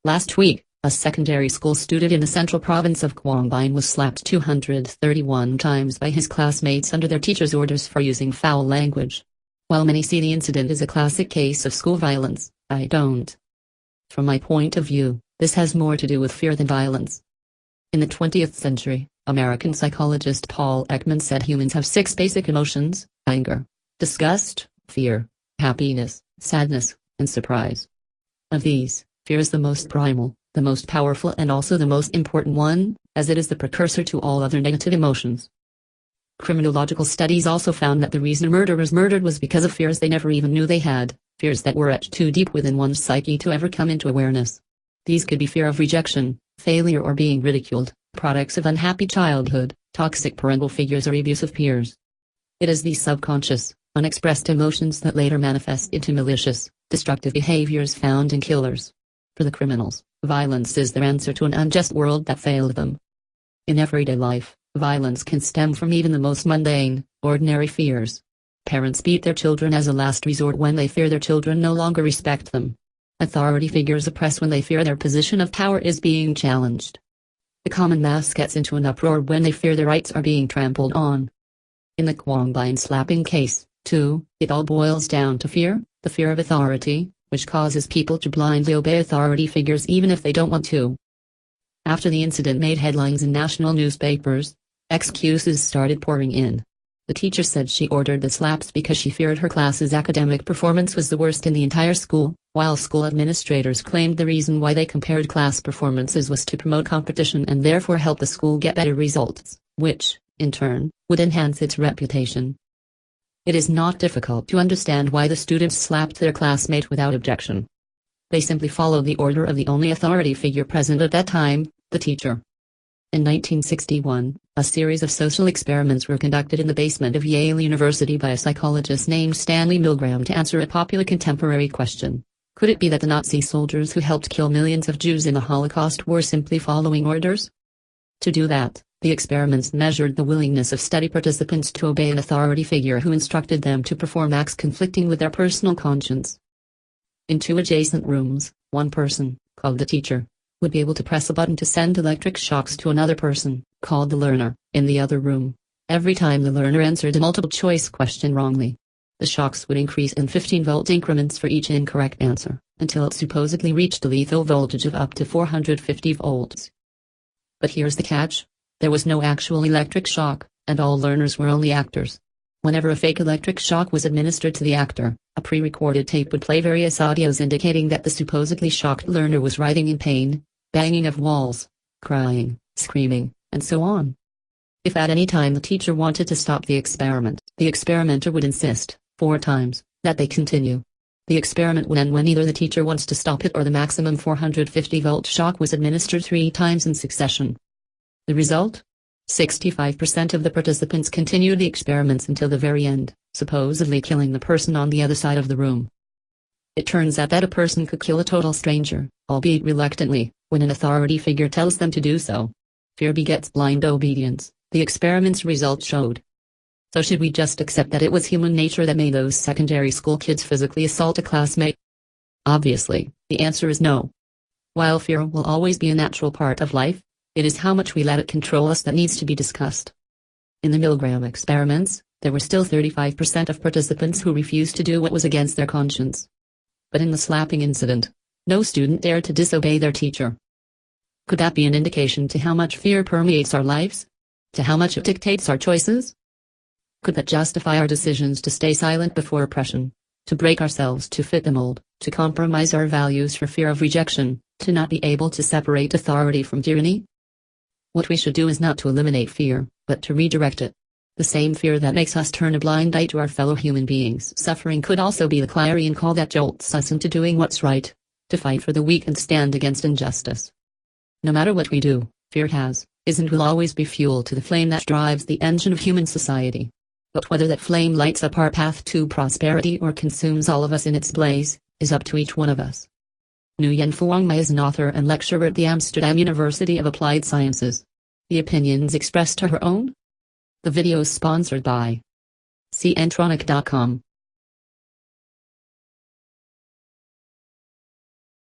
Last week, a secondary school student in the central province of Quang Binh was slapped 231 times by his classmates under their teacher's orders for using foul language. While many see the incident as a classic case of school violence, I don't. From my point of view, this has more to do with fear than violence. In the 20th century, American psychologist Paul Ekman said humans have 6 basic emotions: anger, disgust, fear, happiness, sadness, and surprise. Of these, fear is the most primal, the most powerful, and also the most important one, as it is the precursor to all other negative emotions. Criminological studies also found that the reason murderers murdered was because of fears they never even knew they had, fears that were etched too deep within one's psyche to ever come into awareness. These could be fear of rejection, failure, or being ridiculed, products of unhappy childhood, toxic parental figures, or abusive peers. It is these subconscious, unexpressed emotions that later manifest into malicious, destructive behaviors found in killers. For the criminals, violence is their answer to an unjust world that failed them. In everyday life, violence can stem from even the most mundane, ordinary fears. Parents beat their children as a last resort when they fear their children no longer respect them. Authority figures oppress when they fear their position of power is being challenged. The common mass gets into an uproar when they fear their rights are being trampled on. In the Quang Binh slapping case, too, it all boils down to fear, the fear of authority, which causes people to blindly obey authority figures even if they don't want to. After the incident made headlines in national newspapers, excuses started pouring in. The teacher said she ordered the slaps because she feared her class's academic performance was the worst in the entire school, while school administrators claimed the reason why they compared class performances was to promote competition and therefore help the school get better results, which, in turn, would enhance its reputation. It is not difficult to understand why the students slapped their classmate without objection. They simply followed the order of the only authority figure present at that time, the teacher. In 1961, a series of social experiments were conducted in the basement of Yale University by a psychologist named Stanley Milgram to answer a popular contemporary question. Could it be that the Nazi soldiers who helped kill millions of Jews in the Holocaust were simply following orders? To do that, the experiments measured the willingness of study participants to obey an authority figure who instructed them to perform acts conflicting with their personal conscience. In 2 adjacent rooms, one person, called the teacher, would be able to press a button to send electric shocks to another person, called the learner, in the other room. Every time the learner answered a multiple-choice question wrongly, the shocks would increase in 15-volt increments for each incorrect answer, until it supposedly reached a lethal voltage of up to 450 volts. But here's the catch. There was no actual electric shock, and all learners were only actors. Whenever a fake electric shock was administered to the actor, a pre-recorded tape would play various audios indicating that the supposedly shocked learner was writhing in pain, banging of walls, crying, screaming, and so on. If at any time the teacher wanted to stop the experiment, the experimenter would insist, 4 times, that they continue. The experiment would end when either the teacher wants to stop it or the maximum 450-volt shock was administered 3 times in succession. The result? 65% of the participants continued the experiments until the very end, supposedly killing the person on the other side of the room. It turns out that a person could kill a total stranger, albeit reluctantly, when an authority figure tells them to do so. Fear begets blind obedience, the experiment's results showed. So should we just accept that it was human nature that made those secondary school kids physically assault a classmate? Obviously, the answer is no. While fear will always be a natural part of life, it is how much we let it control us that needs to be discussed. In the Milgram experiments, there were still 35% of participants who refused to do what was against their conscience. But in the slapping incident, no student dared to disobey their teacher. Could that be an indication to how much fear permeates our lives? To how much it dictates our choices? Could that justify our decisions to stay silent before oppression, to break ourselves to fit the mold, to compromise our values for fear of rejection, to not be able to separate authority from tyranny? What we should do is not to eliminate fear, but to redirect it. The same fear that makes us turn a blind eye to our fellow human beings' suffering could also be the clarion call that jolts us into doing what's right, to fight for the weak and stand against injustice. No matter what we do, fear is and will always be fuel to the flame that drives the engine of human society. But whether that flame lights up our path to prosperity or consumes all of us in its blaze, is up to each one of us. Nguyen Phuong My is an author and lecturer at the Amsterdam University of Applied Sciences. The opinions expressed are her own. The video is sponsored by cntronic.com.